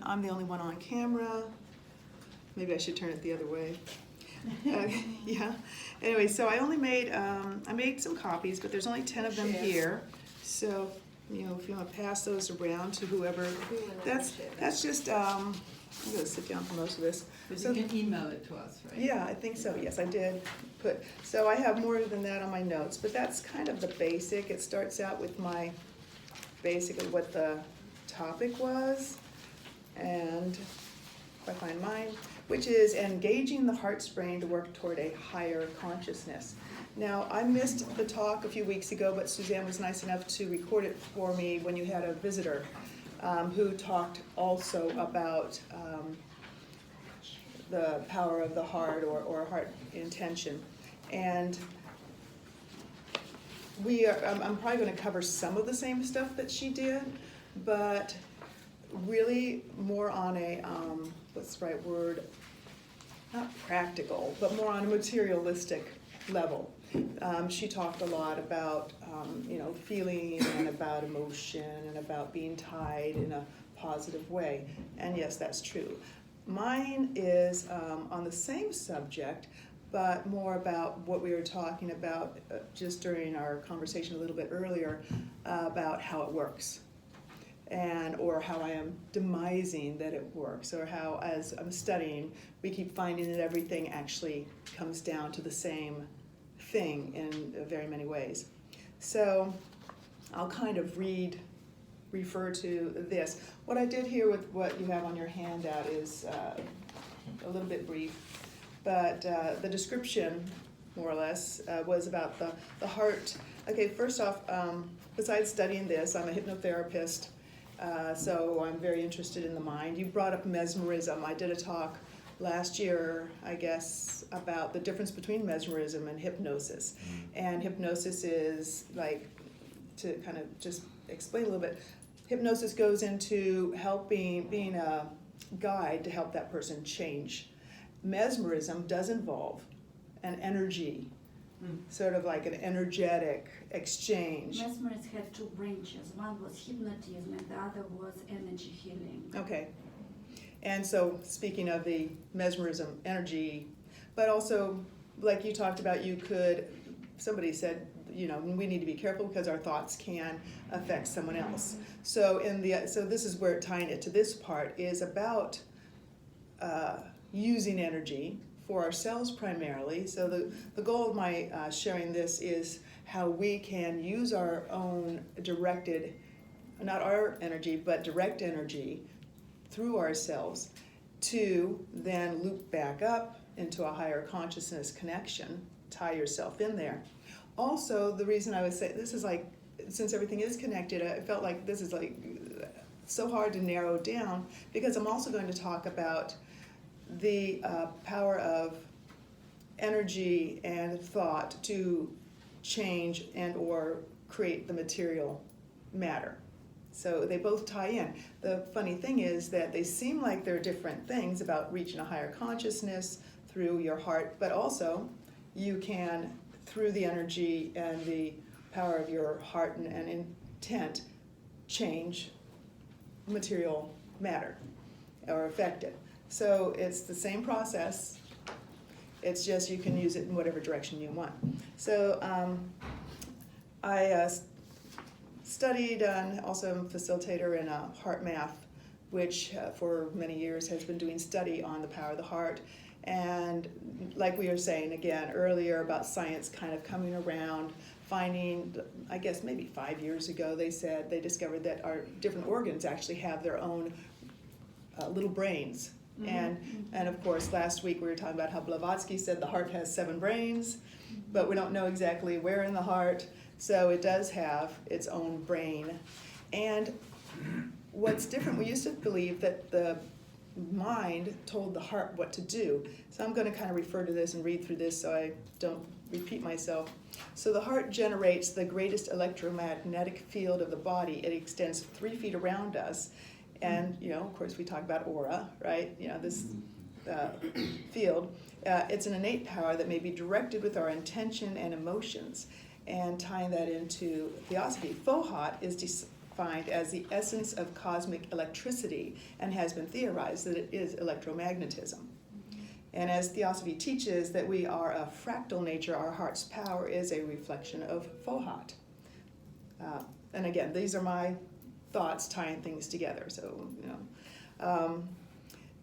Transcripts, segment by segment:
I'm the only one on camera. Maybe I should turn it the other way. Yeah. Anyway, so I only made, I made some copies, but there's only 10 of them here. So, you know, if you want to pass those around to whoever, that's just, I'm going to sit down for most of this. But So, you can email it to us, right? yeah, I think so. Yes, I did put, so I have more than that on my notes, but that's kind of the basic. It starts out with my, basically what the topic was, and if I find mine, which is engaging the heart's brain to work toward a higher consciousness. Now, I missed the talk a few weeks ago, but Suzanne was nice enough to record it for me when you had a visitor who talked also about the power of the heart or heart intention. And I'm probably going to cover some of the same stuff that she did, but really more on a, what's the right word, not practical, but more on a materialistic level. She talked a lot about, you know, feeling and about emotion and about being tied in a positive way. And yes, that's true. Mine is on the same subject, but more about what we were talking about just during our conversation a little bit earlier about how it works. And or how I am demising that it works, or how as I'm studying, we keep finding that everything actually comes down to the same thing in very many ways. So I'll kind of refer to this. What I did here with what you have on your handout is a little bit brief, but the description, more or less, was about the heart. Okay, first off, besides studying this, I'm a hypnotherapist. So I'm very interested in the mind. You brought up mesmerism. I did a talk last year, I guess, about the difference between mesmerism and hypnosis. And hypnosis is like, to kind of just explain a little bit, hypnosis goes into being a guide to help that person change. Mesmerism does involve an energy, sort of like an energetic exchange. Mesmerists had two branches. One was hypnotism and the other was energy healing. Okay. And so speaking of the mesmerism energy, but also like you talked about, somebody said, you know, we need to be careful because our thoughts can affect someone else. So so this is where tying it to this part is about using energy for ourselves primarily. So the goal of my sharing this is how we can use our own directed, not our energy, but direct energy through ourselves to then loop back up into a higher consciousness connection, tie yourself in there. Also, the reason I would say this is like, since everything is connected, I felt like this is like so hard to narrow down because I'm also going to talk about the power of energy and thought to change and or create the material matter. So they both tie in. The funny thing is that they seem like they're different things about reaching a higher consciousness through your heart, but also you can, through the energy and the power of your heart and intent, change material matter or affect it. So it's the same process, it's just you can use it in whatever direction you want. So I studied and also am a facilitator in heart math, which for many years has been doing study on the power of the heart. And like we were saying again earlier about science kind of coming around, finding, I guess maybe 5 years ago, they said they discovered that our different organs actually have their own little brains. And of course, last week we were talking about how Blavatsky said the heart has 7 brains, but we don't know exactly where in the heart. So it does have its own brain. And what's different, we used to believe that the mind told the heart what to do. So I'm going to kind of refer to this and read through this so I don't repeat myself. So the heart generates the greatest electromagnetic field of the body. It extends 3 feet around us. And, you know, of course, we talk about aura, right? You know, this field. It's an innate power that may be directed with our intention and emotions. And tying that into Theosophy, Fohat is defined as the essence of cosmic electricity and has been theorized that it is electromagnetism. And as Theosophy teaches that we are a fractal nature, our heart's power is a reflection of Fohat. And again, these are my thoughts tying things together. So,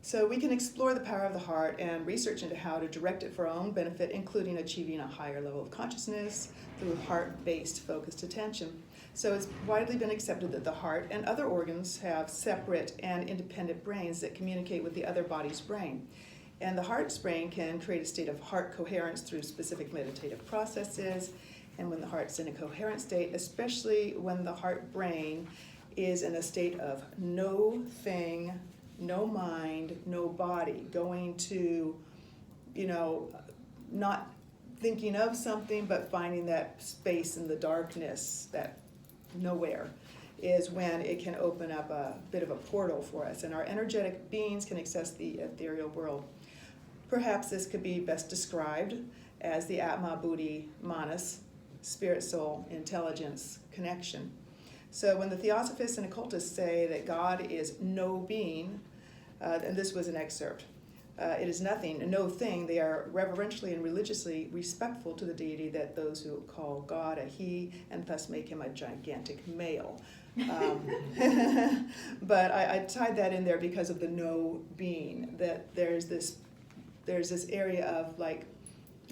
so we can explore the power of the heart and research into how to direct it for our own benefit, including achieving a higher level of consciousness through heart-based focused attention. So it's widely been accepted that the heart and other organs have separate and independent brains that communicate with the other body's brain. And the heart's brain can create a state of heart coherence through specific meditative processes. And when the heart's in a coherent state, especially when the heart brain is in a state of no thing, no mind, no body, going to, not thinking of something, but finding that space in the darkness, that nowhere, is when it can open up a bit of a portal for us. And our energetic beings can access the ethereal world. Perhaps this could be best described as the Atma Buddhi Manas, spirit, soul, intelligence, connection. So when the Theosophists and occultists say that God is no being, and this was an excerpt, it is nothing, no thing, they are reverentially and religiously respectful to the deity that those who call God a he and thus make him a gigantic male. But I tied that in there because of the no being, that there's this area of like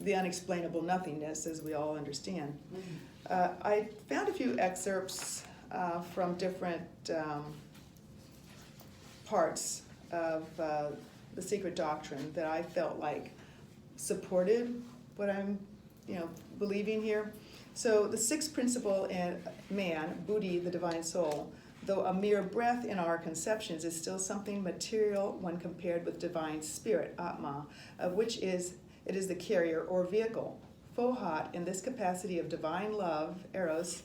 the unexplainable nothingness, as we all understand. I found a few excerpts from different parts of the secret doctrine that I felt like supported what I'm, believing here. So the sixth principle in man, Buddhi, the divine soul, though a mere breath in our conceptions, is still something material when compared with divine spirit, Atma, of which it is the carrier or vehicle. Fohat, in this capacity of divine love, Eros,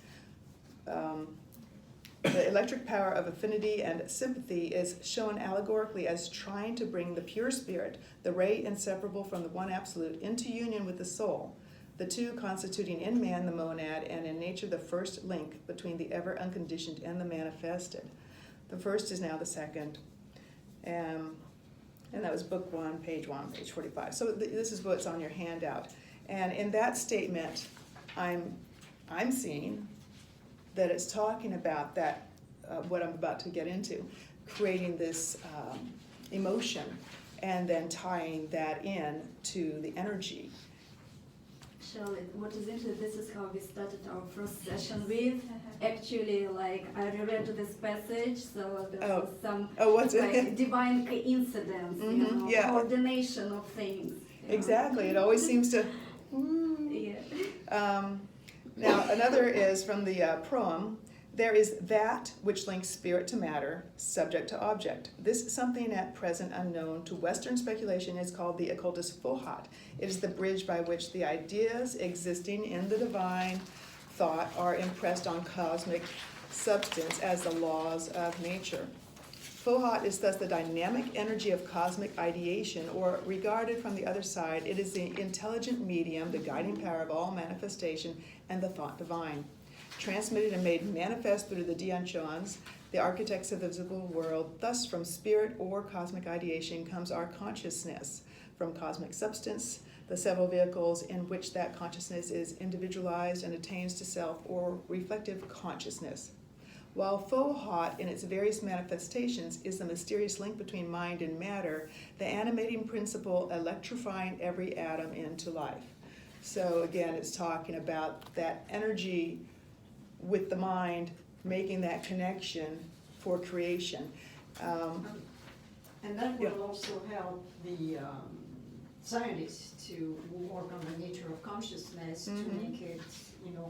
the electric power of affinity and sympathy, is shown allegorically as trying to bring the pure spirit, the ray inseparable from the one absolute, into union with the soul, the two constituting in man the monad, and in nature the first link between the ever unconditioned and the manifested. The first is now the second. And that was book 1, page 45. So this is what's on your handout. And in that statement, I'm seeing that it's talking about that, what I'm about to get into, creating this emotion and then tying that in to the energy. Shirley, what is interesting, this is how we started our first session with. Actually, I reread this passage, so there was some divine coincidence, coordination of things. Exactly, it always seems to... Yeah. Now, another is from the proem. There is that which links spirit to matter, subject to object. This something at present unknown to Western speculation is called the occultist Fohat. It is the bridge by which the ideas existing in the divine thought are impressed on cosmic substance as the laws of nature. Fohat is thus the dynamic energy of cosmic ideation, or regarded from the other side, it is the intelligent medium, the guiding power of all manifestation, and the thought divine. Transmitted and made manifest through the Dianchuans, the architects of the visible world. Thus, from spirit or cosmic ideation comes our consciousness. From cosmic substance, the several vehicles in which that consciousness is individualized and attains to self or reflective consciousness. While Fohat, in its various manifestations, is the mysterious link between mind and matter, the animating principle electrifying every atom into life. So again, it's talking about that energy with the mind, making that connection for creation. And that will also help the scientists to work on the nature of consciousness to make it,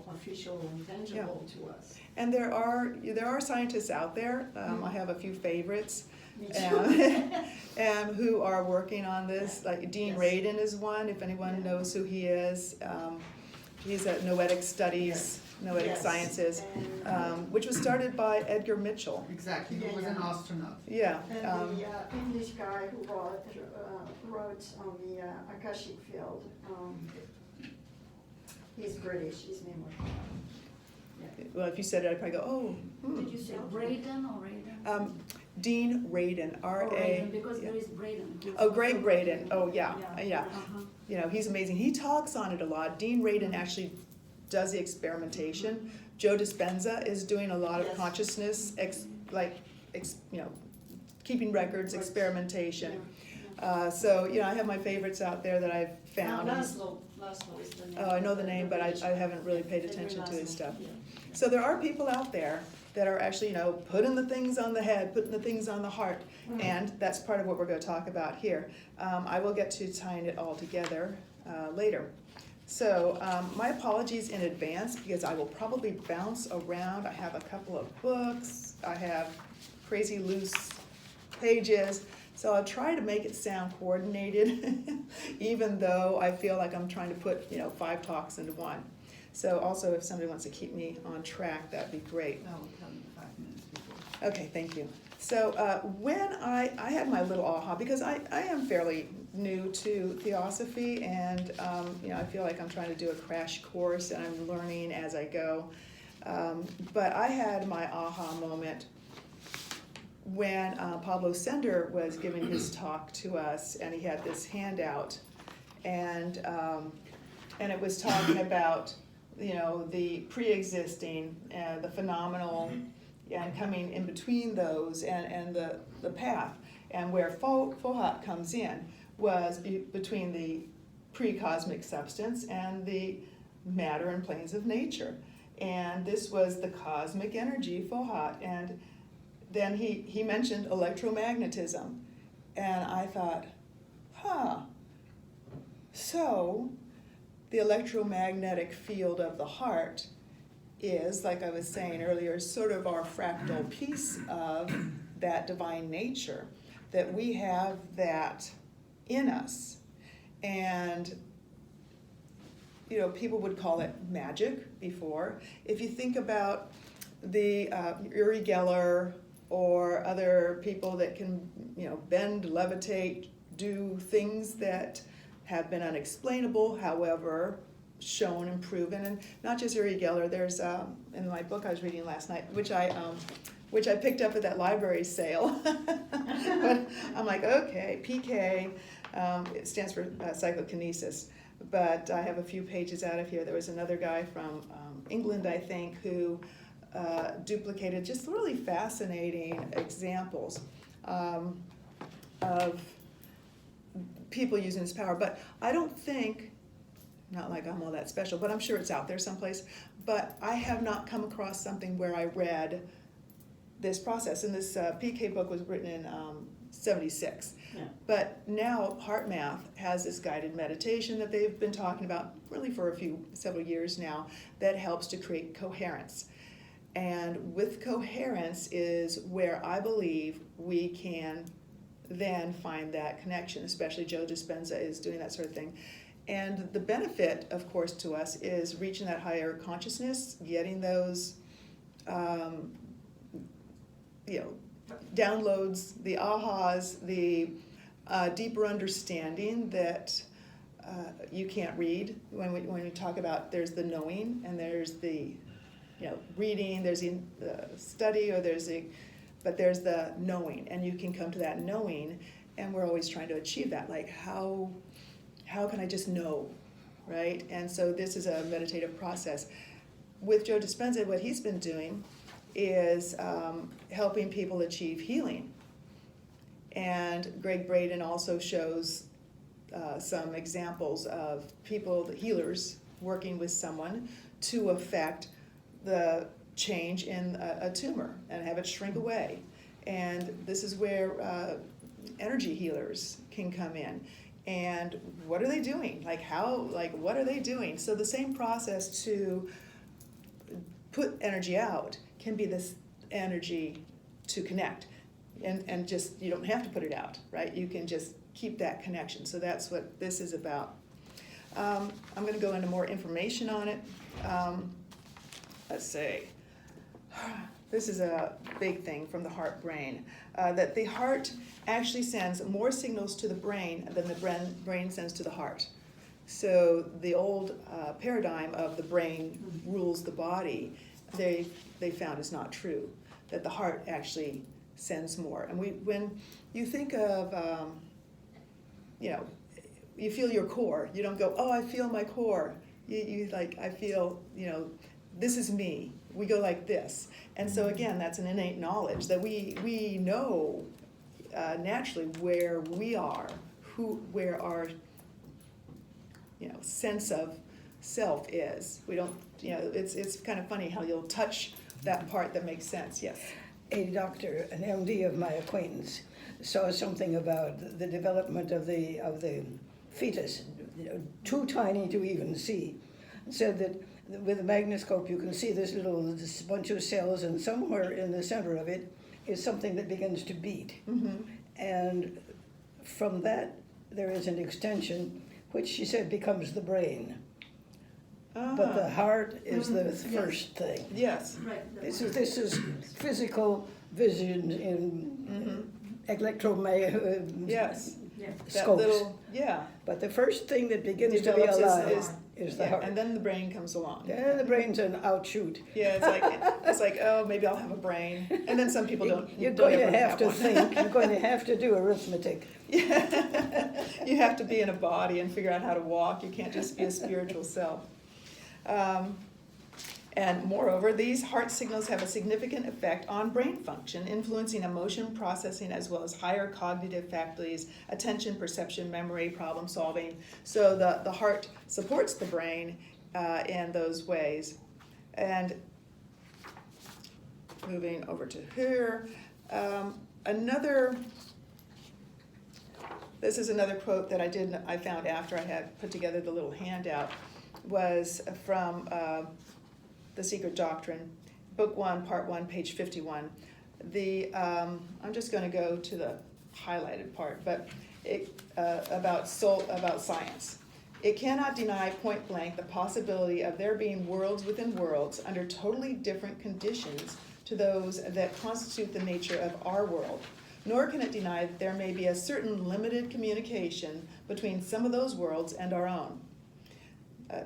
official and tangible to us. And there are scientists out there. I have a few favorites. Me too. Who are working on this. Like Dean Radin is one, if anyone knows who he is. He's at Noetic Studies, Noetic Sciences, which was started by Edgar Mitchell. Exactly, he was an astronaut. Yeah. And the English guy who wrote on the Akashic field, he's British, his name was... well, if you said it, I'd probably go, oh. Did you say Braden or Raiden? Dean Radin, R.A. Because yeah. there is Braden. who's Oh, Greg also- Braden. Oh, yeah. Yeah. Uh-huh. You know, he's amazing. He talks on it a lot. Dean Radin actually does the experimentation. Joe Dispenza is doing a lot of Yes. consciousness, you know, keeping records, Right. experimentation. Yeah. So, you know, I have my favorites out there that I've found. Now, Laszlo is the name. Oh, I know the name, but I haven't really paid attention to his stuff. So there are people out there that are actually, you know, putting the things on the head, putting the things on the heart, and that's part of what we're going to talk about here. I will get to tying it all together later. So my apologies in advance because I will probably bounce around. I have a couple of books. I have crazy loose pages. So I'll try to make it sound coordinated, even though I feel like I'm trying to put, you know, 5 talks into one. So also, if somebody wants to keep me on track, that'd be great. That will come in 5 minutes before. Okay, thank you. So when I had my little aha, because I am fairly new to Theosophy, and you know, I feel like I'm trying to do a crash course, and I'm learning as I go. But I had my aha moment when Pablo Sender was giving his talk to us, and he had this handout, and it was talking about, you know, the pre-existing, the phenomenal, and coming in between those, and the path, and where Fohat comes in was between the pre-cosmic substance and the matter and planes of nature, and this was the cosmic energy, Fohat, and then he mentioned electromagnetism, and I thought, so the electromagnetic field of the heart is, like I was saying earlier, sort of our fractal piece of that divine nature, that we have that in us. And, you know, people would call it magic before. If you think about the Uri Geller or other people that can, you know, bend, levitate, do things that have been unexplainable, however, shown and proven, and not just Uri Geller. There's in my book I was reading last night, which I picked up at that library sale. But I'm like, okay, PK, it stands for psychokinesis. But I have a few pages out of here. There was another guy from England, I think, who duplicated just really fascinating examples of people using this power. But I don't think, not like I'm all that special, but I'm sure it's out there someplace, but I have not come across something where I read this process. And this PK book was written in 76. Yeah. But now Heart Math has this guided meditation that they've been talking about really for several years now, that helps to create coherence. And with coherence is where I believe we can then find that connection, especially Joe Dispenza is doing that sort of thing. And the benefit, of course, to us is reaching that higher consciousness, getting those, you know, downloads, the ahas, the deeper understanding that you can't read. When we talk about, there's the knowing and there's the, you know, reading, there's the study, or but there's the knowing, and you can come to that knowing, and we're always trying to achieve that. Like, how can I just know, right? And so this is a meditative process. With Joe Dispenza, what he's been doing is helping people achieve healing. And Greg Braden also shows some examples of people, the healers, working with someone to affect the change in a tumor and have it shrink away. And this is where energy healers can come in. And what are they doing? What are they doing? So the same process to put energy out can be this energy to connect. And just, you don't have to put it out, right? You can just keep that connection. So that's what this is about. I'm going to go into more information on it. Let's see. This is a big thing from the heart brain, that the heart actually sends more signals to the brain than the brain sends to the heart. So the old paradigm of the brain rules the body they found is not true, that the heart actually sends more. And when you think of, you feel your core, you don't go, oh, I feel my core. You like, I feel, this is me. We go like this. And so again, that's an innate knowledge that we know naturally where we are, where our sense of self is. We don't, it's kind of funny how you'll touch that part that makes sense. Yes. A doctor, an MD of my acquaintance, saw something about the development of the fetus, too tiny to even see. Said that with a magnoscope you can see this bunch of cells, and somewhere in the center of it is something that begins to beat. Mm-hmm. And from that there is an extension, which she said becomes the brain. But the heart is the first thing. Yes. Right. This is physical vision in electromagnetic Yes. Yeah. That scopes. little, yeah. But the first thing that begins to be Develops alive is the yeah, heart. and then the brain comes along. Then the brain's an outshoot. Yeah, it's like, oh, maybe I'll have a brain. And then some people don't. You're don't going to ever have to one. think. You're going to have to do arithmetic. Yeah. You have to be in a body and figure out how to walk. You can't just be a spiritual self. And moreover, these heart signals have a significant effect on brain function, influencing emotion processing as well as higher cognitive faculties, attention, perception, memory, problem solving. So the heart supports the brain in those ways. And moving over to here, this is another quote that I found after I had put together the little handout, was from The Secret Doctrine, Book 1, Part 1, page 51. I'm just going to go to the highlighted part, but about science. It cannot deny point blank the possibility of there being worlds within worlds under totally different conditions to those that constitute the nature of our world. Nor can it deny that there may be a certain limited communication between some of those worlds and our own.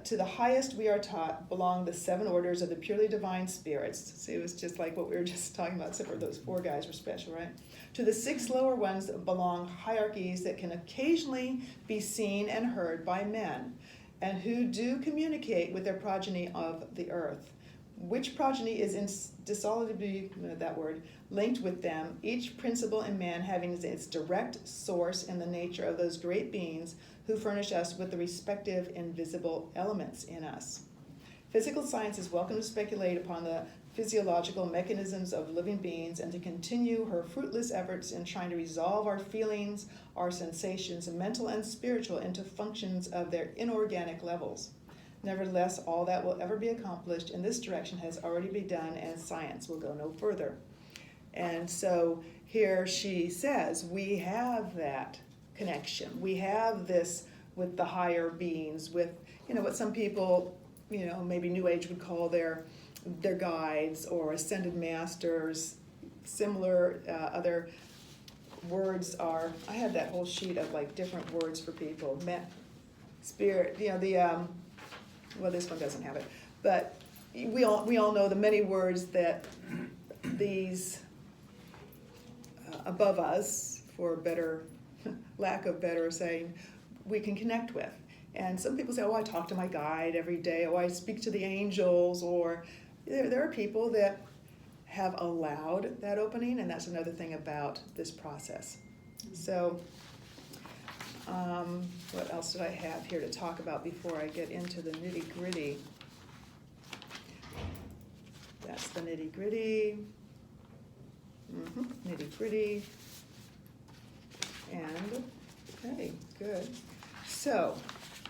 To the highest, we are taught, belong the 7 orders of the purely divine spirits. See, it was just like what we were just talking about, except for those 4 guys were special, right? To the 6 lower ones belong hierarchies that can occasionally be seen and heard by men, and who do communicate with their progeny of the earth. Which progeny is indissolubly, linked with them, each principle in man having its direct source in the nature of those great beings who furnish us with the respective invisible elements in us. Physical science is welcome to speculate upon the physiological mechanisms of living beings and to continue her fruitless efforts in trying to resolve our feelings, our sensations, mental and spiritual, into functions of their inorganic levels. Nevertheless, all that will ever be accomplished in this direction has already been done, and science will go no further. And so here she says, we have that connection. We have this with the higher beings, with, what some people, maybe New Age would call their guides or ascended masters. Similar other words are, I had that whole sheet of like different words for people. Spirit, well, this one doesn't have it, but we all know the many words that these above us, for better, lack of better saying, we can connect with. And some people say, oh, I talk to my guide every day, oh, I speak to the angels, or there are people that have allowed that opening, and that's another thing about this process. So what else did I have here to talk about before I get into the nitty-gritty? That's the nitty-gritty. Nitty-gritty. And, okay, good. So,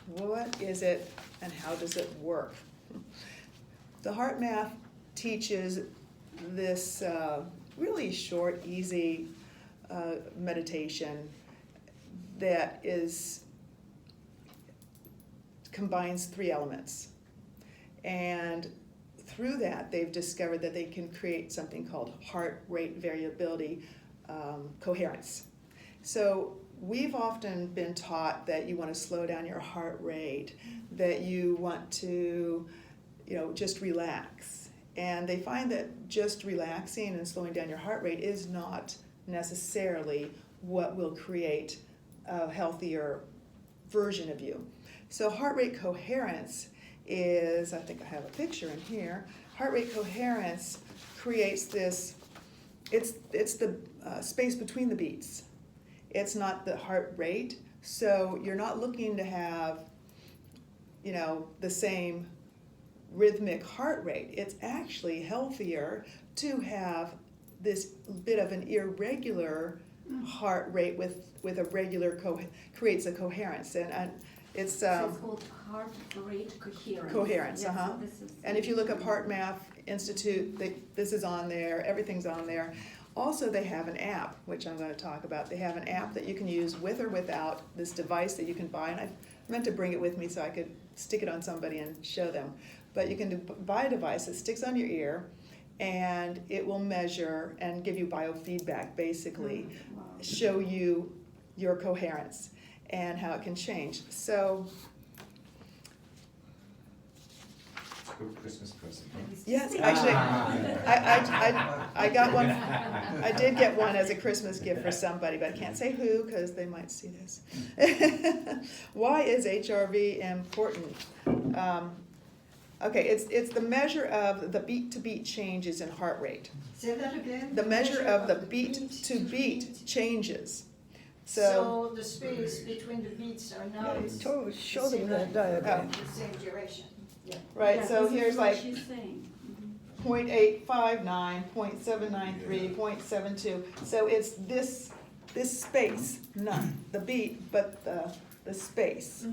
what is it and how does it work? The heart math teaches this really short, easy meditation that combines 3 elements. And through that, they've discovered that they can create something called heart rate variability coherence. So we've often been taught that you want to slow down your heart rate, that you want to, just relax. And they find that just relaxing and slowing down your heart rate is not necessarily what will create a healthier version of you. So heart rate coherence is, I think I have a picture in here, heart rate coherence creates this, it's the space between the beats. It's not the heart rate, so you're not looking to have, the same rhythmic heart rate. It's actually healthier to have this bit of an irregular heart rate with a regular creates a coherence, and it's So it's called heart rate coherence. Coherence, Yes, uh-huh. so this is- And if you look up Heart Math Institute, this is on there, everything's on there. Also, they have an app, which I'm going to talk about. They have an app that you can use with or without this device that you can buy, and I meant to bring it with me so I could stick it on somebody and show them. But you can buy a device that sticks on your ear, and it will measure and give you biofeedback, basically, Wow. show you your coherence and how it can change. So, Christmas present. yes, actually, I got one. I did get one as a Christmas gift for somebody, but I can't say who because they might see this. Why is HRV important? Okay, it's the measure of the beat-to-beat changes in heart rate. Say that again? The measure of the beat-to-beat changes. So the space between the beats are not Show them that diagram. the same duration. Yeah. Right, Yeah, so this is here's what like she's saying. Mhm. 0.859, 0.793, 0.72. So it's this space, not the beat, but the space.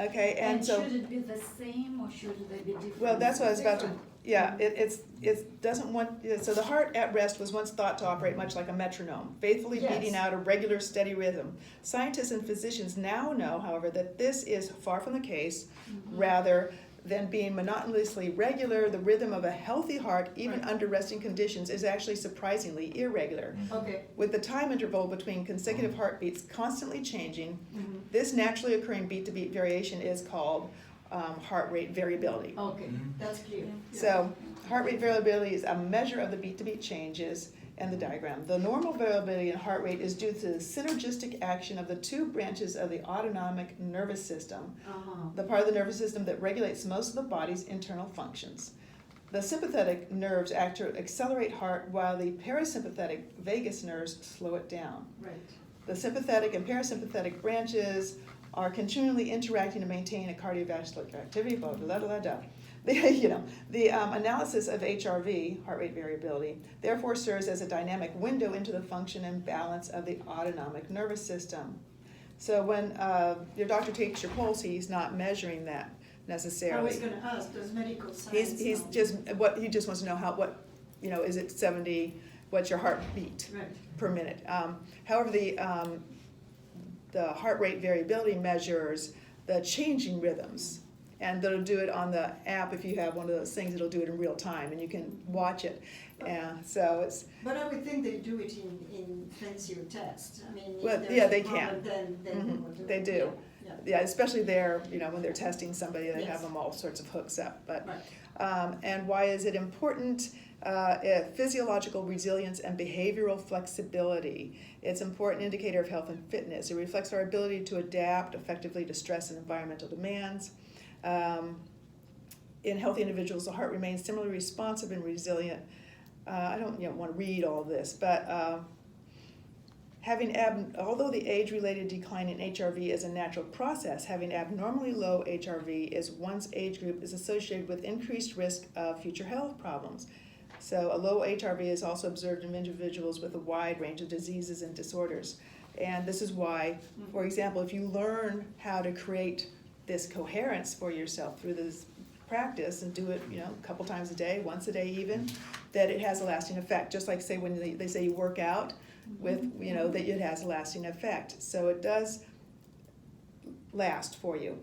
Okay, and so, should it be the same or should they be different? well, that's what I was about to, yeah, it doesn't want, so the heart at rest was once thought to operate much like a metronome, faithfully Yes. beating out a regular, steady rhythm. Scientists and physicians now know, however, that this is far from the case. Rather than being monotonously regular, the rhythm of a healthy heart, even Right. under resting conditions, is actually surprisingly irregular. Okay. With the time interval between consecutive heartbeats constantly changing, Mhm. this naturally occurring beat-to-beat variation is called heart rate variability. Okay, that's clear. So, heart rate variability is a measure of the beat-to-beat changes and the diagram. The normal variability in heart rate is due to the synergistic action of the two branches of the autonomic nervous system, Uh-huh. the part of the nervous system that regulates most of the body's internal functions. The sympathetic nerves act to accelerate heart, while the parasympathetic vagus nerves slow it down. Right. The sympathetic and parasympathetic branches are continually interacting to maintain a cardiovascular activity, blah, blah, blah, blah, blah. The analysis of HRV, heart rate variability, therefore serves as a dynamic window into the function and balance of the autonomic nervous system. So when your doctor takes your pulse, he's not measuring that necessarily. I was gonna ask, does medical science? He's know? he just wants to know is it 70, what's your heartbeat Right. per minute. However, the heart rate variability measures the changing rhythms, and they'll do it on the app. If you have one of those things, it'll do it in real time, and you can watch it. So it's, But I would think they do it in fancier tests. I mean, if Well, there's yeah, a they problem, can. then they will do they it. do. Yeah. Yeah, especially there, when they're testing somebody, they Yes. have them all sorts of hooks up. But Right. and why is it important? Physiological resilience and behavioral flexibility. It's an important indicator of health and fitness. It reflects our ability to adapt effectively to stress and environmental demands. In healthy individuals, the heart remains similarly responsive and resilient. I don't want to read all this, but although the age-related decline in HRV is a natural process, having abnormally low HRV is one's age group is associated with increased risk of future health problems. So a low HRV is also observed in individuals with a wide range of diseases and disorders. And this is why, for example, if you learn how to create this coherence for yourself through this practice and do it, a couple times a day, once a day even, that it has a lasting effect. Just like say when they say you work out with, that it has a lasting effect. So it does last for you.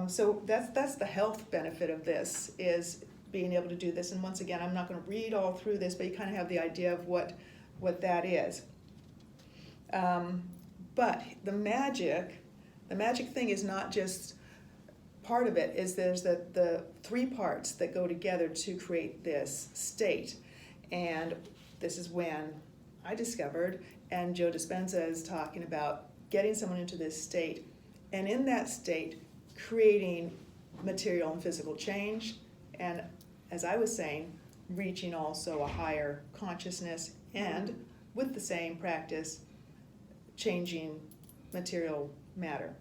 So that's the health benefit of this, is being able to do this. And once again, I'm not going to read all through this, but you kind of have the idea of what that is. But the magic thing is not just part of it is there's the three parts that go together to create this state. And this is when I discovered, and Joe Dispenza is talking about getting someone into this state, and in that state, creating material and physical change, and as I was saying, reaching also a higher consciousness, and with the same practice, changing material matter.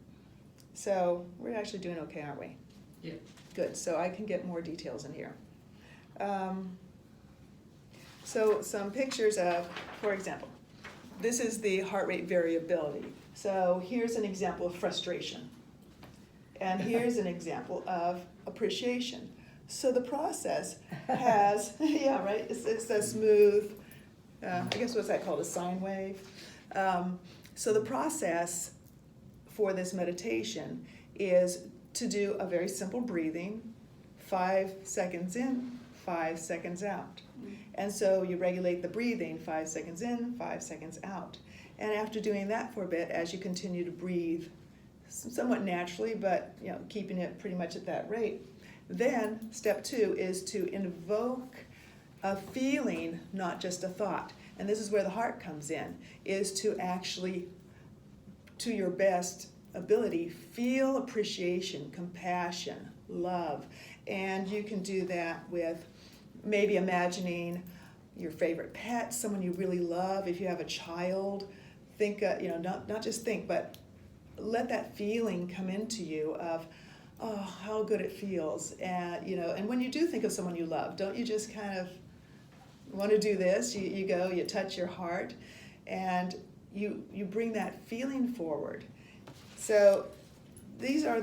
So we're actually doing okay, aren't we? Yeah. Good, so I can get more details in here. So some pictures of, for example, this is the heart rate variability. So here's an example of frustration. And here's an example of appreciation. So the process has, yeah, right, it's a smooth, I guess what's that called, a sine wave? So the process for this meditation is to do a very simple breathing, 5 seconds in, 5 seconds out. And so you regulate the breathing, 5 seconds in, 5 seconds out. And after doing that for a bit, as you continue to breathe somewhat naturally, but keeping it pretty much at that rate, then step 2 is to invoke a feeling, not just a thought. And this is where the heart comes in, is to actually, to your best ability, feel appreciation, compassion, love. And you can do that with maybe imagining your favorite pet, someone you really love. If you have a child, think, not just think, but let that feeling come into you of, oh, how good it feels. And, and when you do think of someone you love, don't you just kind of want to do this? You go, you touch your heart, and you bring that feeling forward. So these are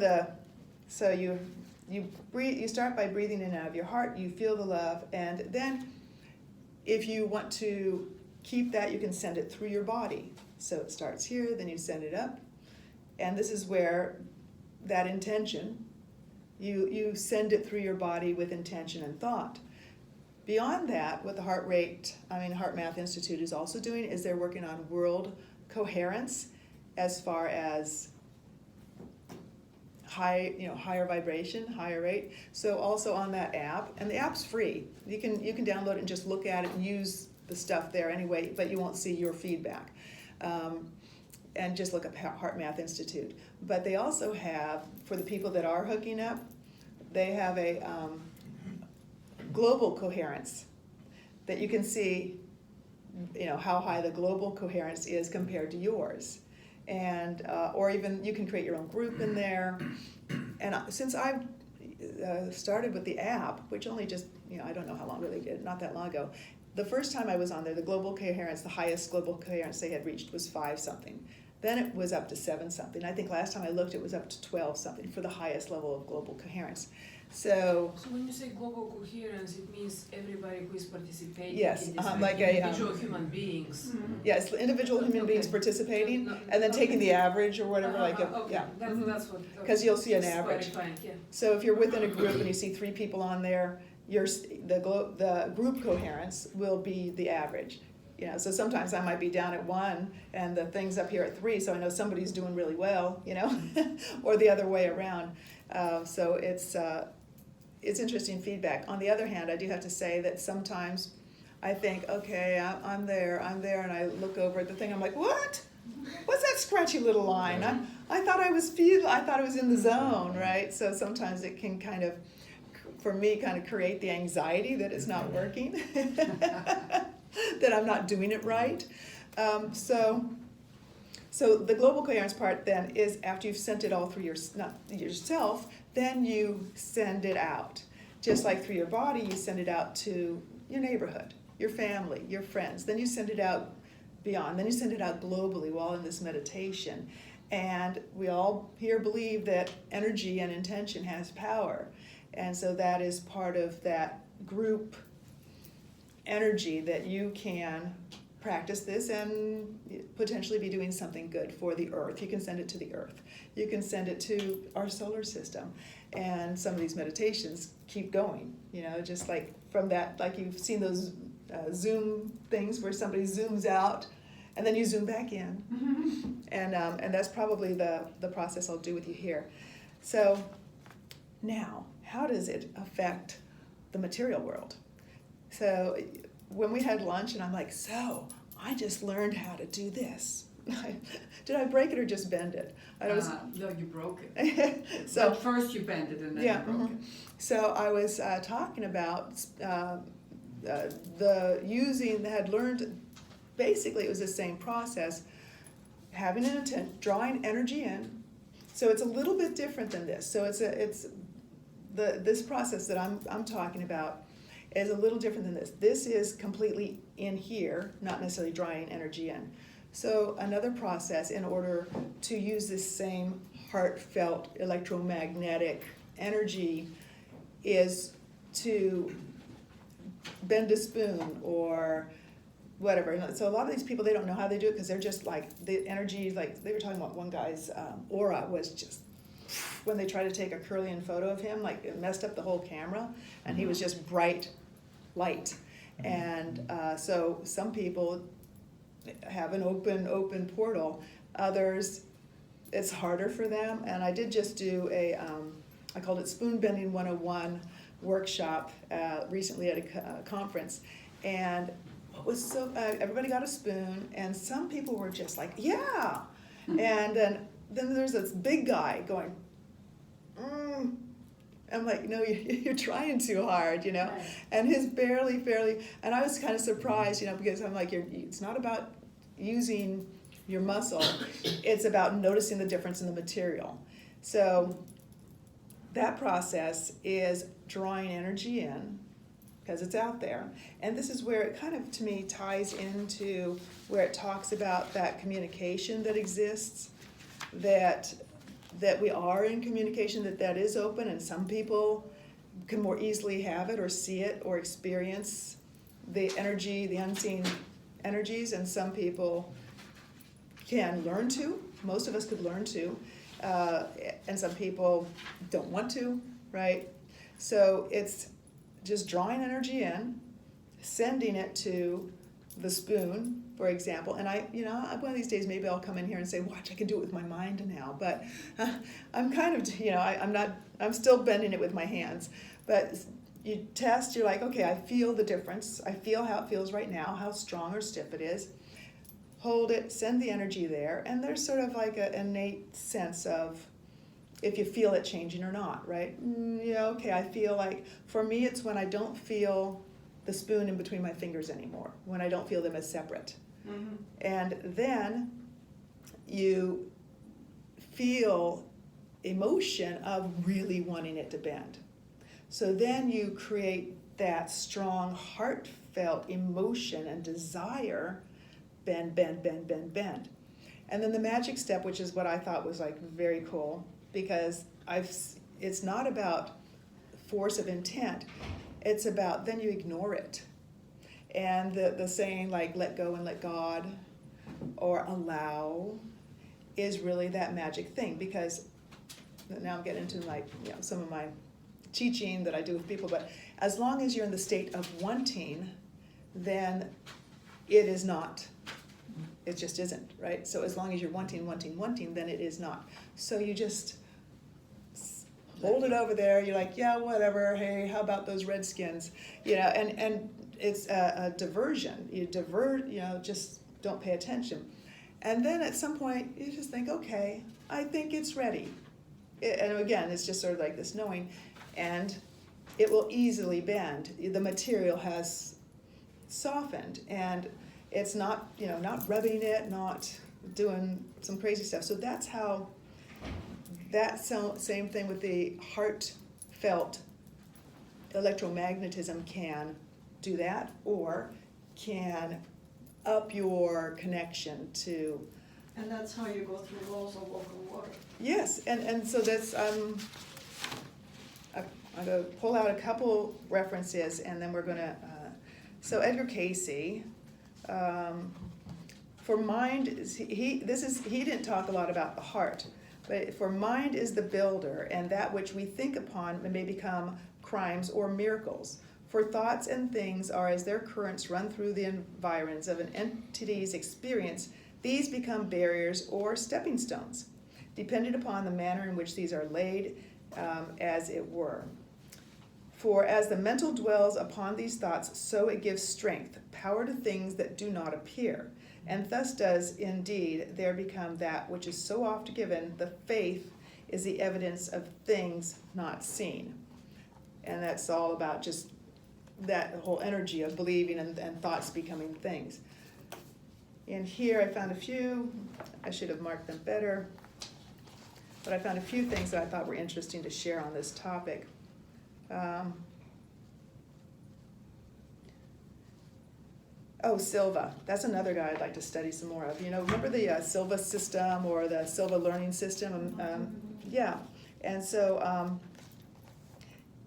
you breathe. You start by breathing in and out of your heart. You feel the love, and then if you want to keep that, you can send it through your body. So it starts here, then you send it up, and this is where that intention, you send it through your body with intention and thought. Beyond that, what the Heart Math Institute is also doing is they're working on world coherence as far as higher vibration, higher rate. So also on that app, and the app's free. You can download it and just look at it and use the stuff there anyway, but you won't see your feedback. And just look up Heart Math Institute. But they also have, for the people that are hooking up, they have a global coherence that you can see, how high the global coherence is compared to yours. And or even you can create your own group in there. And since I've started with the app, which only just, I don't know how long really did, not that long ago, the first time I was on there, the global coherence, the highest global coherence they had reached was 5 something. Then it was up to 7 something. I think last time I looked, it was up to 12 something for the highest level of global coherence. So when you say global coherence, it means everybody who is participating yes, in this, like individual human beings. Mm-hmm. Yes, individual human beings participating, and then taking the average or whatever, Okay, yeah. that's what. Because you'll see an just average. clarifying, yeah. So if you're within a group and you see 3 people on there, the group coherence will be the average. So sometimes I might be down at 1 and the thing's up here at 3, so I know somebody's doing really well, or the other way around. So it's interesting feedback. On the other hand, I do have to say that sometimes I think, okay, I'm there, and I look over at the thing, I'm like, what? What's that scratchy little line? I thought I was in the zone, right? So sometimes it can kind of create the anxiety that it's not working, that I'm not doing it right. So the global coherence part then is after you've sent it all through yourself, then you send it out. Just like through your body, you send it out to your neighborhood, your family, your friends. Then you send it out beyond. Then you send it out globally while in this meditation. And we all here believe that energy and intention has power. And so that is part of that group energy that you can practice this and potentially be doing something good for the earth. You can send it to the earth. You can send it to our solar system. And some of these meditations keep going, just like from that, like you've seen those Zoom things where somebody zooms out and then you zoom back in. And that's probably the process I'll do with you here. So Now, how does it affect the material world? So when we had lunch, and I'm like, so I just learned how to do this. Did I break it or just bend it? No, you broke it. So but first you bent it and then yeah, you broke it. So I was talking about had learned, basically it was the same process, having an intent, drawing energy in. So it's a little bit different than this. So this process that I'm talking about is a little different than this. This is completely in here, not necessarily drawing energy in. So another process, in order to use this same heartfelt electromagnetic energy, is to bend a spoon or whatever. So a lot of these people, they don't know how they do it because they're just like, the energy, like they were talking about one guy's aura was just, when they tried to take a Kirlian photo of him, like it messed up the whole camera, and he was just bright light. And so some people have an open portal. Others, it's harder for them. And I did just do I called it Spoon Bending 101 workshop recently at a conference. And what was so, everybody got a spoon, and some people were just like, yeah. And then there's this big guy going, I'm like, no, you're trying too hard, you know? Right. And his barely, and I was kind of surprised, you know, because I'm like, it's not about using your muscle, it's about noticing the difference in the material. So that process is drawing energy in, because it's out there. And this is where it kind of, to me, ties into where it talks about that communication that exists, that we are in communication, that is open, and some people can more easily have it or see it or experience the energy, the unseen energies, and some people can learn to. Most of us could learn to, and some people don't want to, right? So it's just drawing energy in, sending it to the spoon, for example. And one of these days maybe I'll come in here and say, watch, I can do it with my mind now. But I'm kind of, I'm still bending it with my hands. But you test, you're like, okay, I feel the difference. I feel how it feels right now, how strong or stiff it is. Hold it, send the energy there. And there's sort of like an innate sense of if you feel it changing or not, right? Okay, I feel like, for me, it's when I don't feel the spoon in between my fingers anymore, when I don't feel them as separate. Mm-hmm. And then you feel emotion of really wanting it to bend. So then you create that strong, heartfelt emotion and desire, bend, bend, bend, bend, bend. And then the magic step, which is what I thought was like very cool, because it's not about force of intent, it's about then you ignore it. And the saying like let go and let God, or allow, is really that magic thing. Because now I'm getting into like some of my teaching that I do with people, but as long as you're in the state of wanting, then it is not. It just isn't, right? So as long as you're wanting, then it is not. So you just hold it over there. You're like, yeah, whatever. Hey, how about those Redskins? And it's a diversion. You divert, just don't pay attention. And then at some point, you just think, okay, I think it's ready. And again, it's just sort of like this knowing, and it will easily bend. The material has softened, and it's not, not rubbing it, not doing some crazy stuff. So that's how, same thing with the heartfelt electromagnetism can do that, or can up your connection to. And that's how you go through walls of local water. Yes, and so that's, I'm going to pull out a couple references, and then we're going to, so Edgar Cayce, for mind, he didn't talk a lot about the heart, but for mind is the builder, and that which we think upon may become crimes or miracles. For thoughts and things are as their currents run through the environs of an entity's experience, these become barriers or stepping stones. Depending upon the manner in which these are laid, as it were. For as the mental dwells upon these thoughts, so it gives strength, power to things that do not appear. And thus does indeed there become that which is so oft given, the faith is the evidence of things not seen. And that's all about just that whole energy of believing and thoughts becoming things. In here I found a few, I should have marked them better, but I found a few things that I thought were interesting to share on this topic. Silva. That's another guy I'd like to study some more of. Remember the Silva system or the Silva learning system? Yeah. And so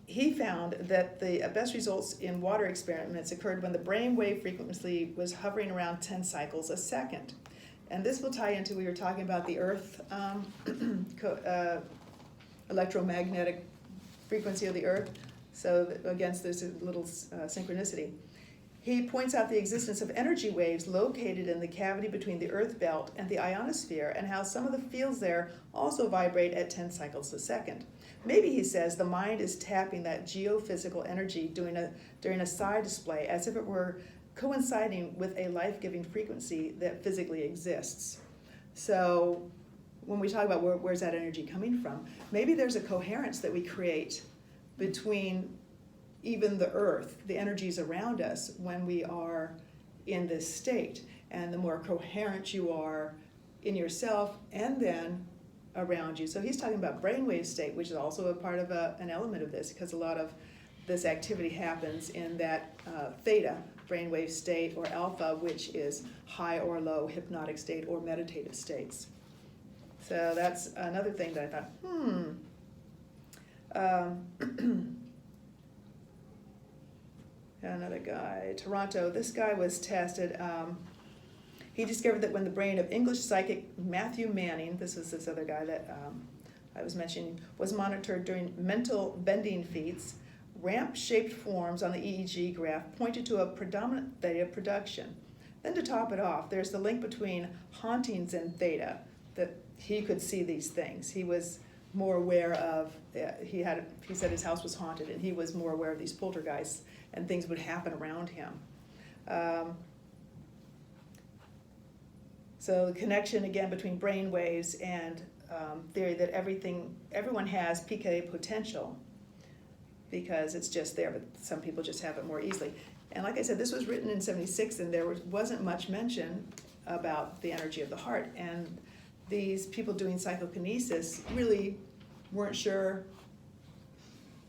he found that the best results in water experiments occurred when the brain wave frequency was hovering around 10 cycles a second. And this will tie into, we were talking about the Earth electromagnetic frequency of the Earth. So against this little synchronicity. He points out the existence of energy waves located in the cavity between the Earth belt and the ionosphere, and how some of the fields there also vibrate at 10 cycles a second. Maybe, he says, the mind is tapping that geophysical energy during a side display as if it were coinciding with a life-giving frequency that physically exists. So when we talk about where's that energy coming from, maybe there's a coherence that we create between even the Earth, the energies around us, when we are in this state. And the more coherent you are in yourself and then around you. So he's talking about brainwave state, which is also a part of an element of this, because a lot of this activity happens in that theta brainwave state, or alpha, which is high or low hypnotic state or meditative states. So that's another thing that I thought, another guy, Toronto, this guy was tested. He discovered that when the brain of English psychic Matthew Manning, this was this other guy that I was mentioning, was monitored during mental bending feats, ramp-shaped forms on the EEG graph pointed to a predominant theta production. Then to top it off, there's the link between hauntings and theta, that he could see these things. He was more aware of, he said his house was haunted, and he was more aware of these poltergeists, and things would happen around him. So the connection again between brain waves and theory that everyone has PK potential, because it's just there, but some people just have it more easily. And like I said, this was written in '76, and there wasn't much mention about the energy of the heart. And these people doing psychokinesis really weren't sure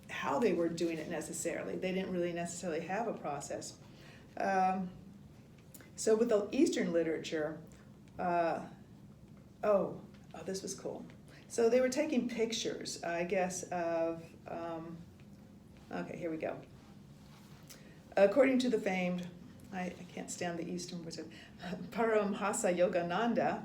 how they were doing it necessarily. They didn't really necessarily have a process. So with the Eastern literature, this was cool. So they were taking pictures, I guess, of, okay, here we go. According to the famed, I can't stand the Eastern wizard, Paramhasa Yogananda.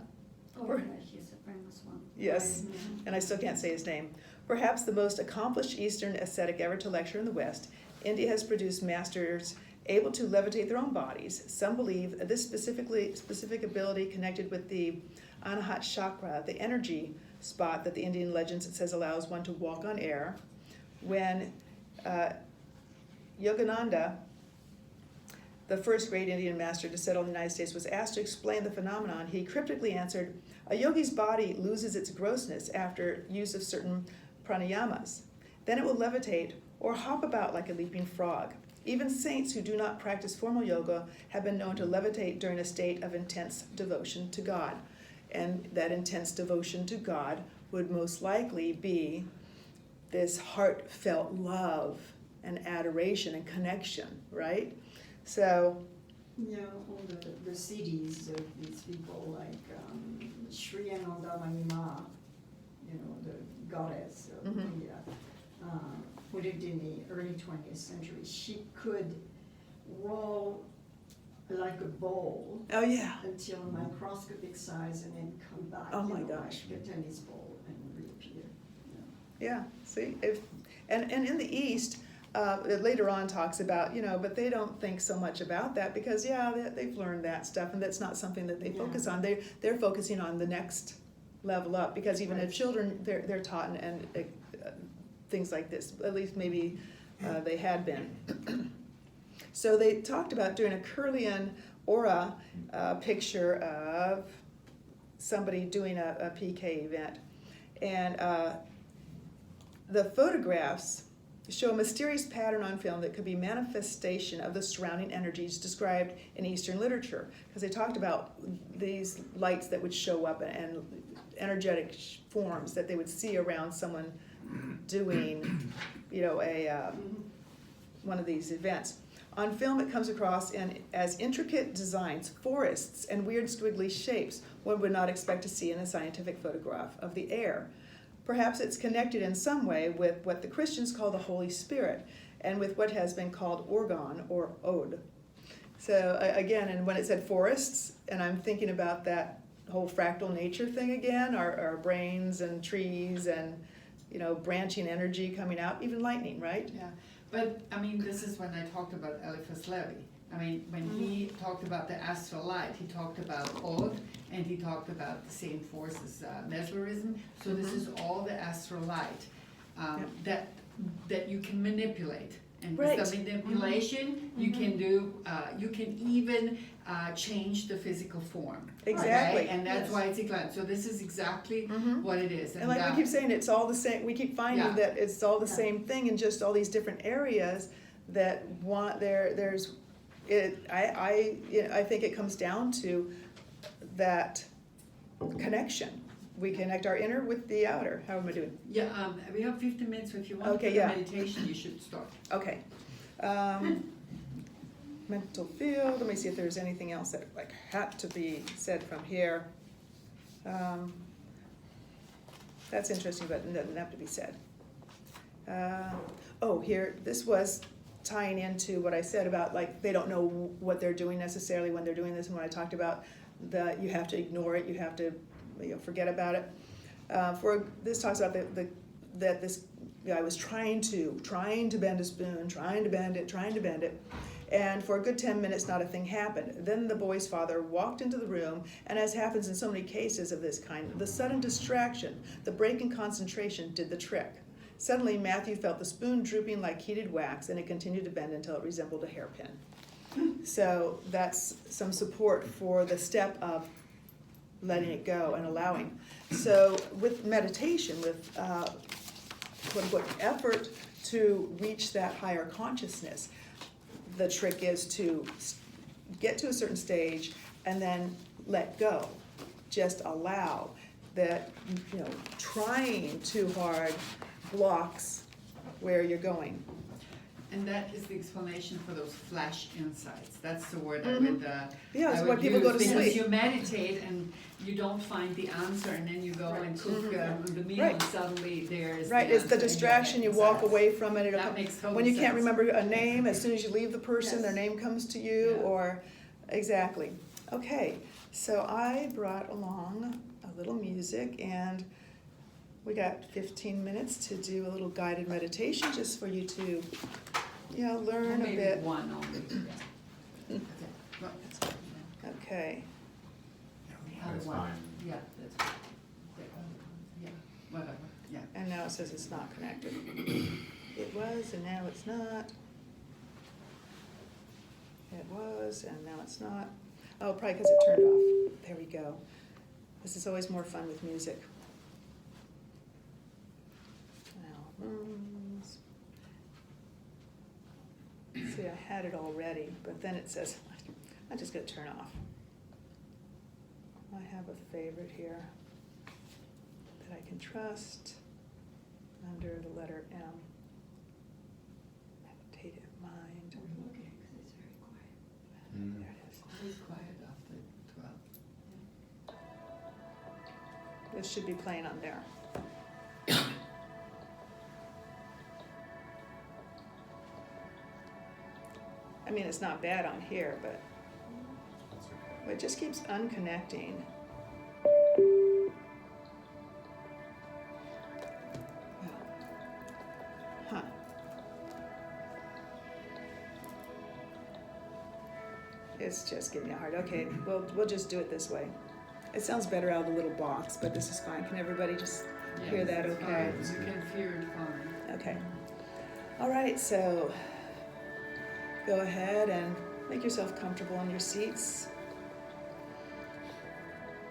Oh, right, he's a famous one. Yes, and I still can't say his name. Perhaps the most accomplished Eastern ascetic ever to lecture in the West, India has produced masters able to levitate their own bodies. Some believe this specific ability connected with the Anahat chakra, the energy spot that the Indian legends says allows one to walk on air. When Yogananda, the first great Indian master to settle in the United States, was asked to explain the phenomenon, he cryptically answered, "A yogi's body loses its grossness after use of certain pranayamas. Then it will levitate or hop about like a leaping frog. Even saints who do not practice formal yoga have been known to levitate during a state of intense devotion to God." And that intense devotion to God would most likely be this heartfelt love and adoration and connection, right? So, yeah, all the cities of these people, like Sri Ananda Mahima, the goddess of India, who lived in the early 20th century. She could roll like a bowl. oh yeah, Until a microscopic size, and then come back. Oh my gosh. Like a tennis ball, and reappear. yeah. See, and in the East, it later on talks about, but they don't think so much about that because they've learned that stuff, and that's not something that they focus on. They're focusing on the next level up, because even Right. if children, they're taught and things like this. At least maybe they had been. So they talked about doing a Kirlian aura picture of somebody doing a PK event. And the photographs show a mysterious pattern on film that could be manifestation of the surrounding energies described in Eastern literature. Because they talked about these lights that would show up and energetic forms that they would see around someone doing, you know, one of these events. On film, it comes across as intricate designs, forests, and weird squiggly shapes one would not expect to see in a scientific photograph of the air. Perhaps it's connected in some way with what the Christians call the Holy Spirit and with what has been called organ or ode. So again, and when it said forests, and I'm thinking about that whole fractal nature thing again, our brains and trees and, you know, branching energy coming out, even lightning, right? Yeah, but I mean, this is when I talked about Eliphas Levi. I mean, when he talked about the astral light, he talked about Od, and he talked about the same force as mesmerism. So this is all the astral light that you can manipulate. And with the manipulation, you can do, you can even change the physical form. Exactly. Okay? And that's why it's eclat. So this is exactly what it is. And like we keep saying, it's all the same. We keep finding that it's all the same thing in just all these different areas that there's. I think it comes down to that connection. We connect our inner with the outer. How am I doing? Yeah, we have 15 minutes, so if you want to do meditation, you should start. Okay. Mental field. Let me see if there's anything else that like had to be said from here. That's interesting, but it doesn't have to be said. Here, this was tying into what I said about like they don't know what they're doing necessarily when they're doing this, and when I talked about that you have to ignore it, you have to forget about it. This talks about that this guy was trying to bend a spoon, trying to bend it, and for a good 10 minutes not a thing happened. Then the boy's father walked into the room, and as happens in so many cases of this kind, the sudden distraction, the break in concentration did the trick. Suddenly, Matthew felt the spoon drooping like heated wax, and it continued to bend until it resembled a hairpin. So that's some support for the step of letting it go and allowing. So with meditation, with quote-unquote effort to reach that higher consciousness, the trick is to get to a certain stage and then let go. Just allow that, trying too hard blocks where you're going. And that is the explanation for those flash insights. That's the word I would it's why people go to because sleep. You meditate and you don't find the answer, and then you go and cook the meal, and suddenly there's it's the distraction. You walk away from it. That makes total when you can't sense. remember a name, as soon as you leave the person, their name comes to you, or exactly. Okay, so I brought along a little music, and we got 15 minutes to do a little guided meditation just for you to, learn a bit. One only. Okay. That's fine. Yeah, that's fine. Whatever. Yeah. And now it says it's not connected. It was, and now it's not. It was, and now it's not. Oh, probably because it turned off. There we go. This is always more fun with music. Albums. See, I had it already, but then it says, I'm just going to turn off. I have a favorite here that I can trust under the letter M. Meditative mind. Okay, because it's very quiet. There it is. Always quiet after 12. This should be playing on there. I mean, it's not bad on here, but That's okay. it just keeps unconnecting. Huh. It's just giving me a hard. Okay, we'll just do it this way. It sounds better out of the little box, but this is fine. Can everybody just hear Yes, that it's okay? fine. You can hear it fine. Okay. All right, so go ahead and make yourself comfortable in your seats.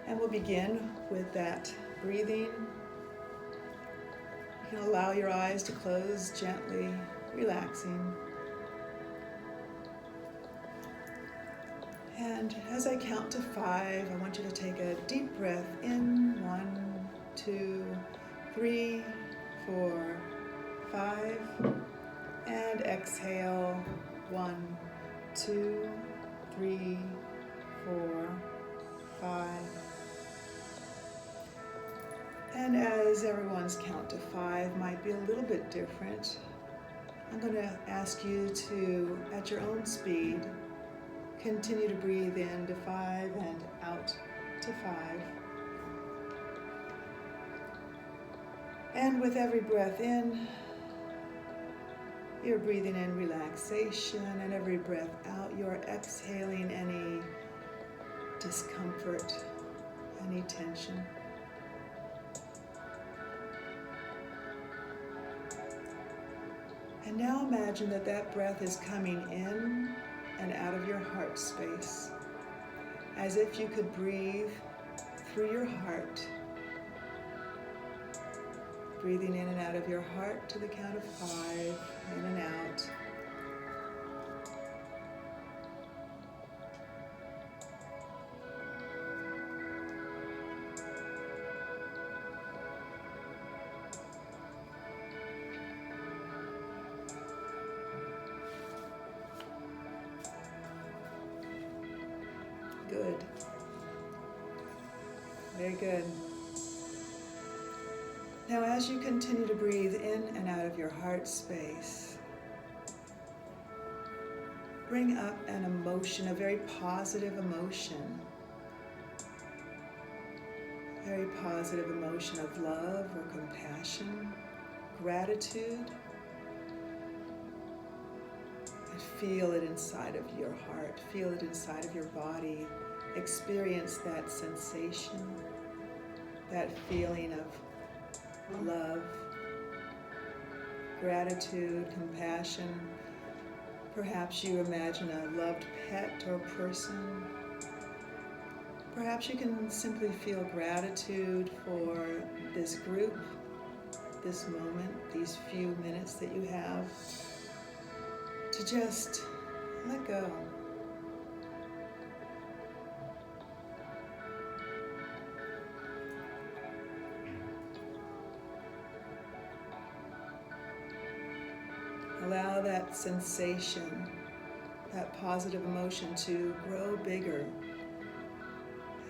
And we'll begin with that breathing. You can allow your eyes to close gently, relaxing. And as I count to 5, I want you to take a deep breath in. 1, 2, 3, 4, 5. And exhale. 1, 2, 3, 4, 5. And as everyone's count to 5 might be a little bit different, I'm going to ask you to, at your own speed, continue to breathe in to 5 and out to 5. And with every breath in, you're breathing in relaxation, and every breath out, you're exhaling any discomfort, any tension. And now imagine that that breath is coming in and out of your heart space, as if you could breathe through your heart, breathing in and out of your heart to the count of 5, in and out. Good. Very good. Now, as you continue to breathe in and out of your heart space, bring up an emotion, a very positive emotion. Very positive emotion of love or compassion, gratitude. And feel it inside of your heart, feel it inside of your body. Experience that sensation, that feeling of love, gratitude, compassion. Perhaps you imagine a loved pet or person. Perhaps you can simply feel gratitude for this group, this moment, these few minutes that you have to just let go. Allow that sensation, that positive emotion to grow bigger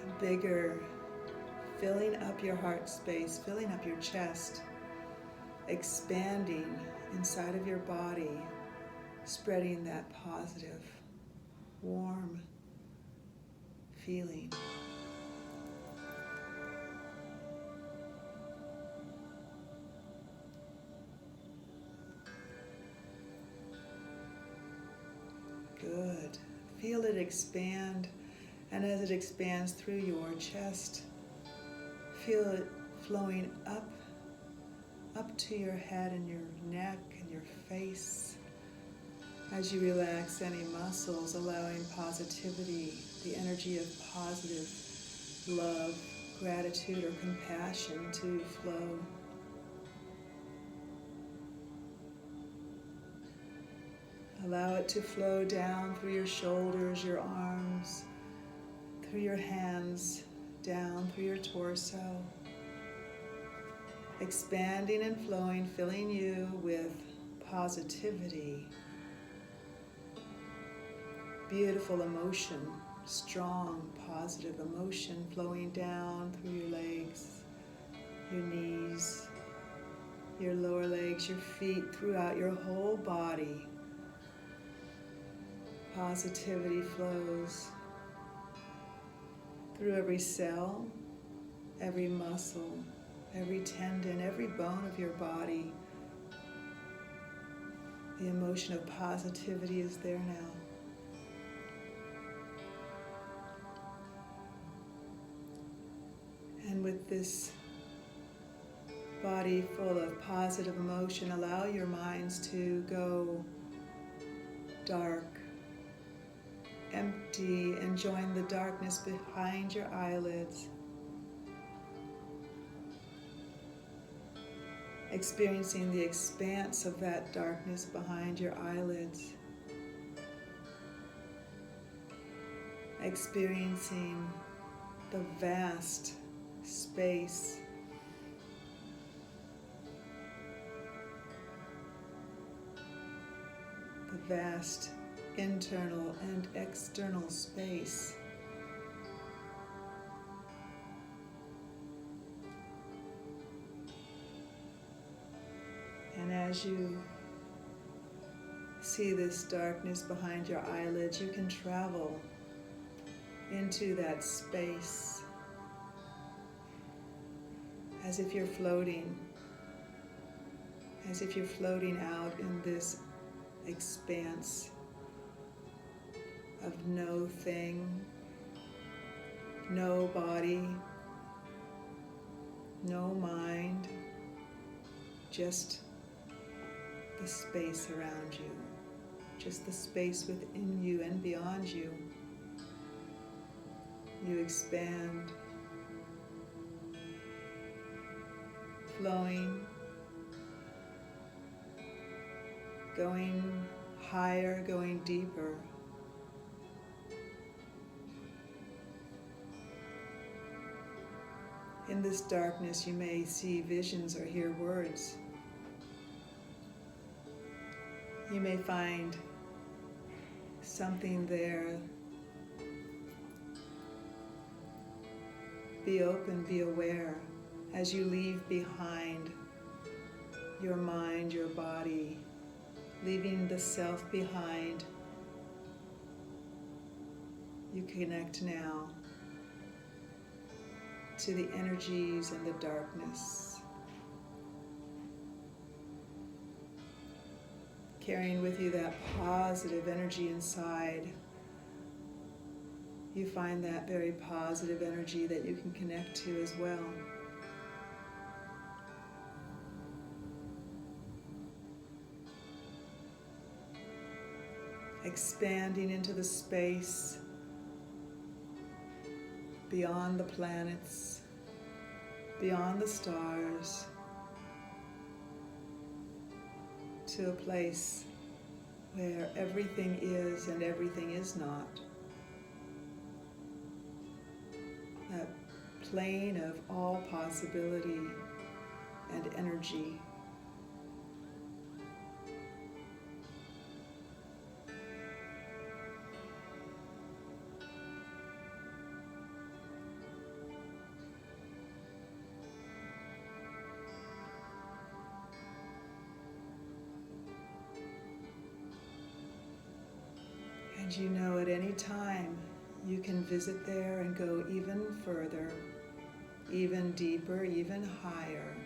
and bigger, filling up your heart space, filling up your chest, expanding inside of your body, spreading that positive, warm feeling. Good. Feel it expand, and as it expands through your chest, feel it flowing up to your head and your neck and your face. As you relax any muscles, allowing positivity, the energy of positive love, gratitude, or compassion to flow. Allow it to flow down through your shoulders, your arms, through your hands, down through your torso. Expanding and flowing, filling you with positivity, beautiful emotion, strong, positive emotion flowing down through your legs, your knees, your lower legs, your feet, throughout your whole body. Positivity flows through every cell, every muscle, every tendon, every bone of your body. The emotion of positivity is there now. And with this body full of positive emotion, allow your minds to go dark, empty, and join the darkness behind your eyelids. Experiencing the expanse of that darkness behind your eyelids. Experiencing the vast space. The vast internal and external space. And as you see this darkness behind your eyelids, you can travel into that space as if you're floating, out in this expanse of no thing, no body, no mind, just the space around you, just the space within you and beyond you. You expand, flowing, going higher, going deeper. In this darkness, you may see visions or hear words. You may find something there. Be open, be aware as you leave behind your mind, your body, leaving the self behind. You connect now to the energies and the darkness, carrying with you that positive energy inside. You find that very positive energy that you can connect to as well. Expanding into the space beyond the planets, beyond the stars, to a place where everything is and everything is not. That plane of all possibility and energy. And you know at any time you can visit there and go even further, even deeper, even higher.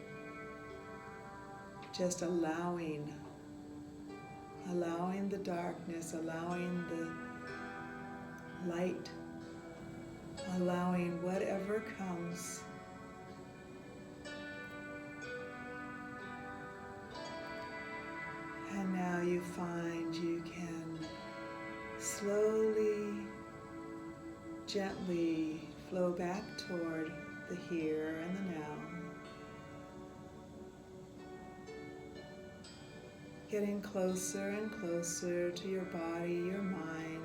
Just allowing the darkness, allowing the light, allowing whatever comes. And now you find you can slowly, gently flow back toward the here and the now. Getting closer and closer to your body, your mind,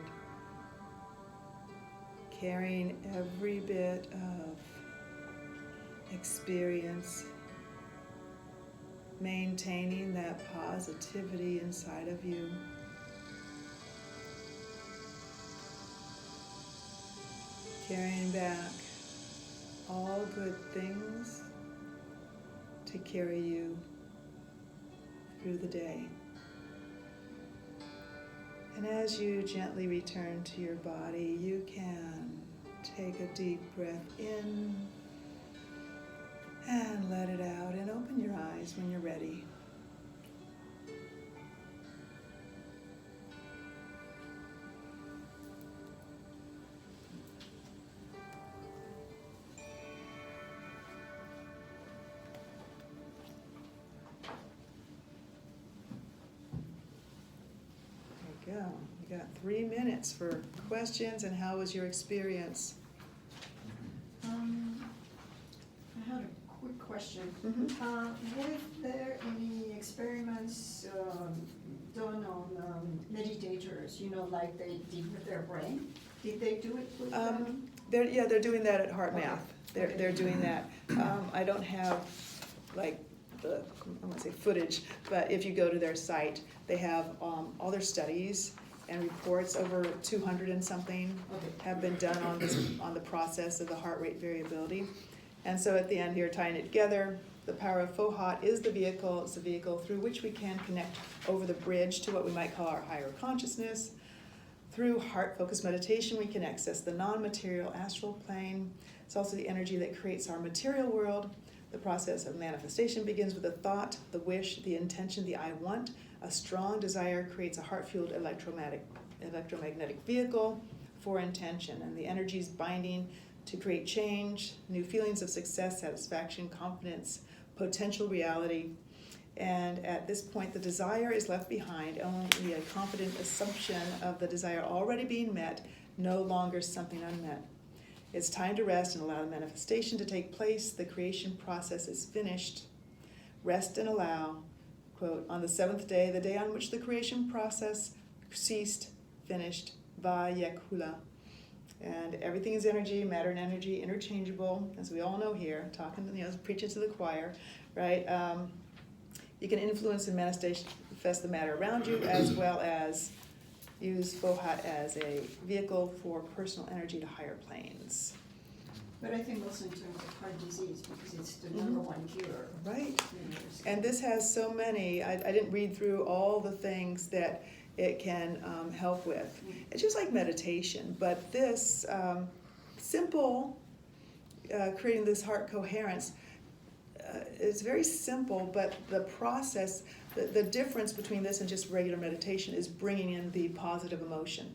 carrying every bit of experience, maintaining that positivity inside of you. Carrying back all good things to carry you through the day. And as you gently return to your body, you can take a deep breath in and let it out, and open your eyes when you're ready. got 3 minutes for questions, and how was your experience? I had a quick question. Mhm. Were there any experiments done on meditators, like they did with their brain? Did they do it with them? They're doing that at Heart Okay. Math. They're doing that. I don't have like the, I want to say footage, but if you go to their site, they have all their studies and reports, over 200 and something Okay. have been done on the process of the heart rate variability. And so at the end here, tying it together, the power of Fohat is the vehicle. It's the vehicle through which we can connect over the bridge to what we might call our higher consciousness. Through heart-focused meditation, we can access the non-material astral plane. It's also the energy that creates our material world. The process of manifestation begins with a thought, the wish, the intention, the I want. A strong desire creates a heart-fueled electromagnetic vehicle for intention, and the energy is binding to create change, new feelings of success, satisfaction, confidence, potential reality. And at this point, the desire is left behind, only a confident assumption of the desire already being met, no longer something unmet. It's time to rest and allow the manifestation to take place. The creation process is finished. Rest and allow, quote, on the 7th day, the day on which the creation process ceased, finished, Vayakula. And everything is energy, matter and energy, interchangeable, as we all know here, talking, preaching to the choir, right? You can influence and manifest the matter around you, as well as use Fohat as a vehicle for personal energy to higher planes. But I think also in terms of heart disease, because it's the number one cure. Right. So- And this has so many, I didn't read through all the things that it can help with. It's just like meditation, but this simple, creating this heart coherence, it's very simple, but the process, the difference between this and just regular meditation is bringing in the positive emotion.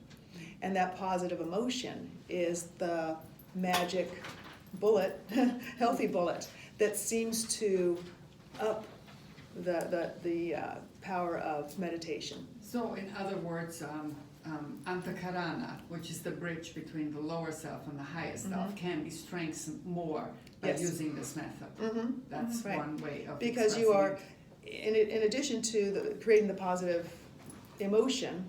And that positive emotion is the magic bullet, healthy bullet, that seems to up the power of meditation. So in other words, Antakarana, which is the bridge between the lower self and the higher self, can be strengthened more by Yes. using this method. That's Right. one way of Because you are, expressing in addition to creating the positive emotion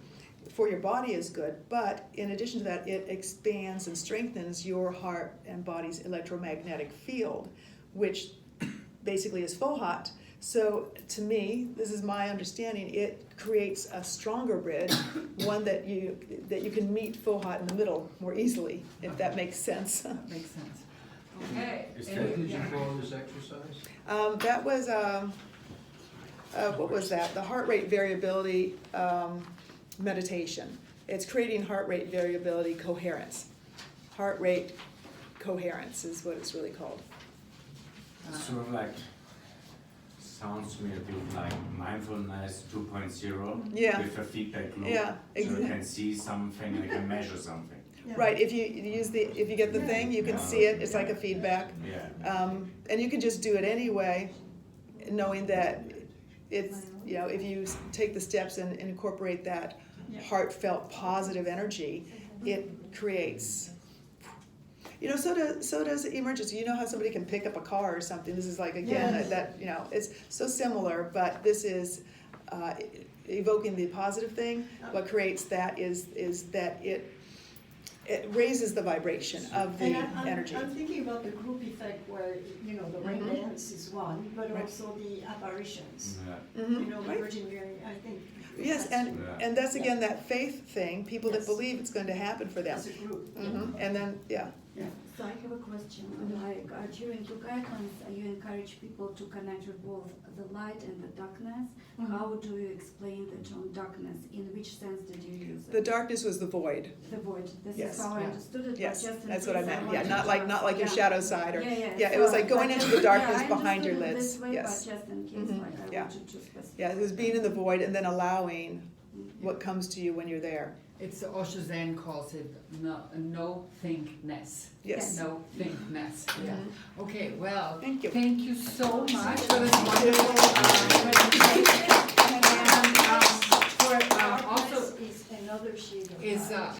for your body is good, but in addition to that, it expands and strengthens your heart and body's electromagnetic field, which basically is Fohat. So to me, this is my understanding, it creates a stronger bridge, one that you can meet Fohat in the middle more easily, if that makes sense. That makes sense. Okay. Is that what you call this exercise? That was, what was that? The heart rate variability meditation. It's creating heart rate variability coherence. Heart rate coherence is what it's really called. Sort of like, sounds to me a bit like mindfulness 2.0 Yeah. with a feedback loop. Yeah, So you can see something, you can measure something. Yeah. Right, if you get the thing, you can see it, it's like a feedback. Yeah. And you can just do it anyway, knowing that it's, if you take the steps and incorporate that Yeah. heartfelt positive energy, it creates, so does emergency. You know how somebody can pick up a car or something? This is like, again, Yes. that, it's so similar, but this is evoking the positive thing. What creates that is that it raises the vibration of the And energy. I'm thinking about the group effect where, the rain Mhm. dance is one, but Right. also the apparitions. Yeah. Mhm, right? Virgin Mary, I think. Yes, that's- and that's again that faith thing, people that Yes. believe it's going to happen for them. As a group. And then, yeah. So I have a question, like during your guidance, you encourage people to connect with both the light and the darkness. Mhm. How do you explain the term darkness? In which sense did you use The it? darkness was the void. The void, this Yes. is how I Yeah. understood it, Yes, but just in that's what I case meant. Yeah, wanted not like your yeah. shadow side or, Yeah, it was so- like going but into just- the darkness I behind your understood it lids. this way, Yes. but just in case, Mhm, like I yeah. wanted to specify. Yeah, it was being in the void and then allowing what comes to you when you're there. It's Osho Zen calls it no thingness. Yes. No thingness. Yeah. Okay. Well. Thank you. Thank you so much for this wonderful presentation, and for also is another sheet of Is, light.